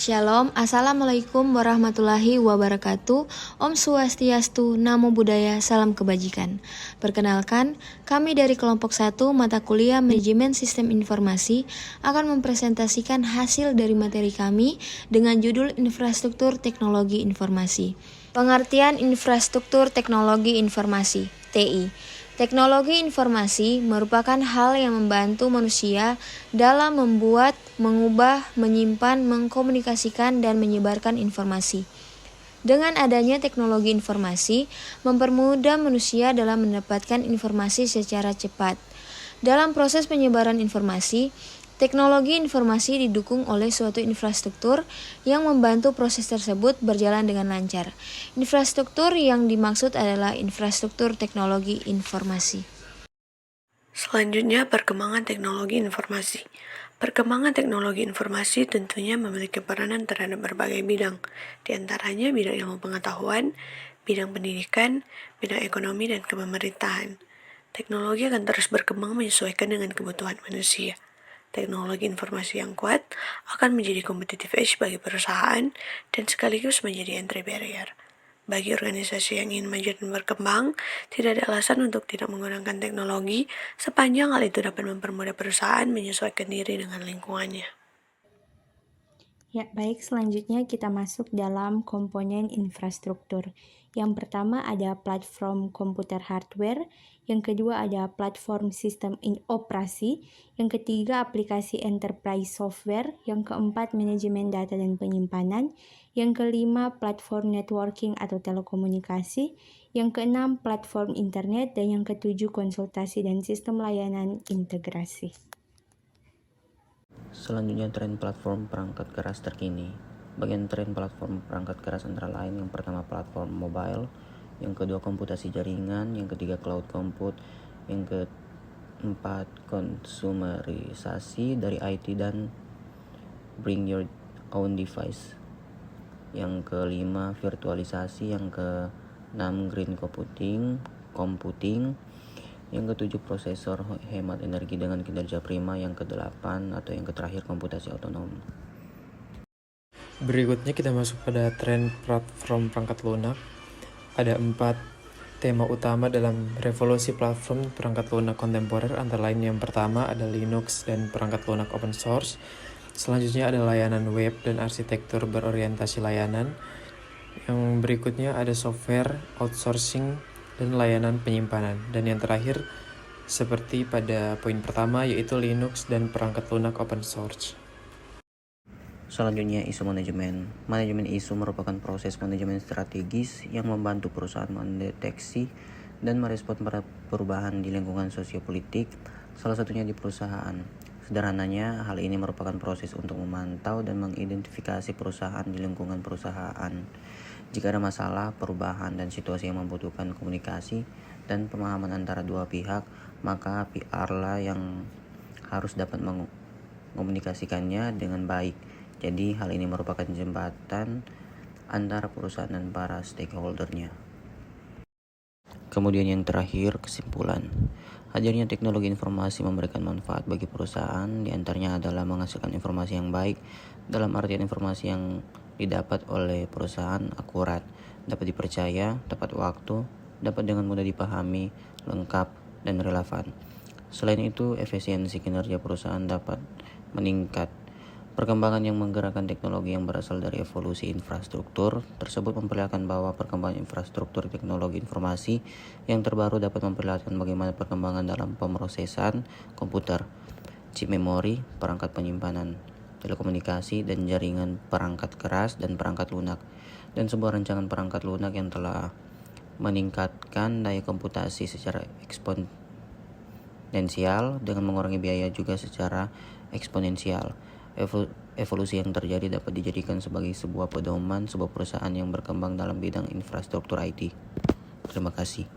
Shalom, Assalamualaikum warahmatullahi wabarakatuh. Om Swastiastu, Namo Buddhaya, Salam Kebajikan. Perkenalkan, kami dari kelompok 1 mata kuliah Manajemen Sistem Informasi akan mempresentasikan hasil dari materi kami dengan judul Infrastruktur Teknologi Informasi. Pengertian Infrastruktur Teknologi Informasi, TI. Teknologi informasi merupakan hal yang membantu manusia dalam membuat, mengubah, menyimpan, mengkomunikasikan, dan menyebarkan informasi. Dengan adanya teknologi informasi, mempermudah manusia dalam mendapatkan informasi secara cepat. Dalam proses penyebaran informasi, teknologi informasi didukung oleh suatu infrastruktur yang membantu proses tersebut berjalan dengan lancar. Infrastruktur yang dimaksud adalah infrastruktur teknologi informasi. Selanjutnya, perkembangan teknologi informasi. Perkembangan teknologi informasi tentunya memiliki peranan terhadap berbagai bidang, di antaranya bidang ilmu pengetahuan, bidang pendidikan, bidang ekonomi, dan kepemerintahan. Teknologi akan terus berkembang menyesuaikan dengan kebutuhan manusia. Teknologi informasi yang kuat akan menjadi competitive edge bagi perusahaan dan sekaligus menjadi entry barrier. Bagi organisasi yang ingin maju dan berkembang, tidak ada alasan untuk tidak menggunakan teknologi sepanjang hal itu dapat mempermudah perusahaan menyesuaikan diri dengan lingkungannya. Ya, baik, selanjutnya kita masuk dalam komponen infrastruktur. Yang pertama ada platform komputer hardware, yang kedua ada platform sistem operasi, yang ketiga aplikasi enterprise software, yang keempat manajemen data dan penyimpanan, yang kelima platform networking atau telekomunikasi, yang keenam platform internet, dan yang ketujuh konsultasi dan sistem layanan integrasi. Selanjutnya, tren platform perangkat keras terkini. Bagian tren platform perangkat keras antara lain yang pertama platform mobile, yang kedua komputasi jaringan, yang ketiga cloud compute, yang keempat konsumerisasi dari IT dan bring your own device, yang kelima virtualisasi, yang keenam green computing, yang ketujuh prosesor hemat energi dengan kinerja prima, yang kedelapan atau yang terakhir komputasi otonom. Berikutnya kita masuk pada tren platform perangkat lunak. Ada 4 tema utama dalam revolusi platform perangkat lunak kontemporer, antara lain yang pertama ada Linux dan perangkat lunak open source. Selanjutnya ada layanan web dan arsitektur berorientasi layanan. Yang berikutnya ada software, outsourcing, dan layanan penyimpanan. Dan yang terakhir, seperti pada poin pertama, yaitu Linux dan perangkat lunak open source. Selanjutnya, isu manajemen. Manajemen isu merupakan proses manajemen strategis yang membantu perusahaan mendeteksi dan merespon pada perubahan di lingkungan sosiopolitik, salah satunya di perusahaan. Sederhananya, hal ini merupakan proses untuk memantau dan mengidentifikasi perusahaan di lingkungan perusahaan. Jika ada masalah, perubahan, dan situasi yang membutuhkan komunikasi dan pemahaman antara dua pihak, maka PR lah yang harus dapat mengomunikasikannya dengan baik. Jadi, hal ini merupakan jembatan antara perusahaan dan para stakeholder-nya. Kemudian yang terakhir, kesimpulan. Hadirnya teknologi informasi memberikan manfaat bagi perusahaan, diantaranya adalah menghasilkan informasi yang baik, dalam artian informasi yang didapat oleh perusahaan akurat, dapat dipercaya, tepat waktu, dapat dengan mudah dipahami, lengkap, dan relevan. Selain itu, efisiensi kinerja perusahaan dapat meningkat. Perkembangan yang menggerakkan teknologi yang berasal dari evolusi infrastruktur tersebut memperlihatkan bahwa perkembangan infrastruktur teknologi informasi yang terbaru dapat memperlihatkan bagaimana perkembangan dalam pemrosesan komputer, chip memori, perangkat penyimpanan, telekomunikasi, dan jaringan perangkat keras dan perangkat lunak, dan sebuah rancangan perangkat lunak yang telah meningkatkan daya komputasi secara eksponensial dengan mengurangi biaya juga secara eksponensial. Evolusi yang terjadi dapat dijadikan sebagai sebuah pedoman sebuah perusahaan yang berkembang dalam bidang infrastruktur IT. Terima kasih.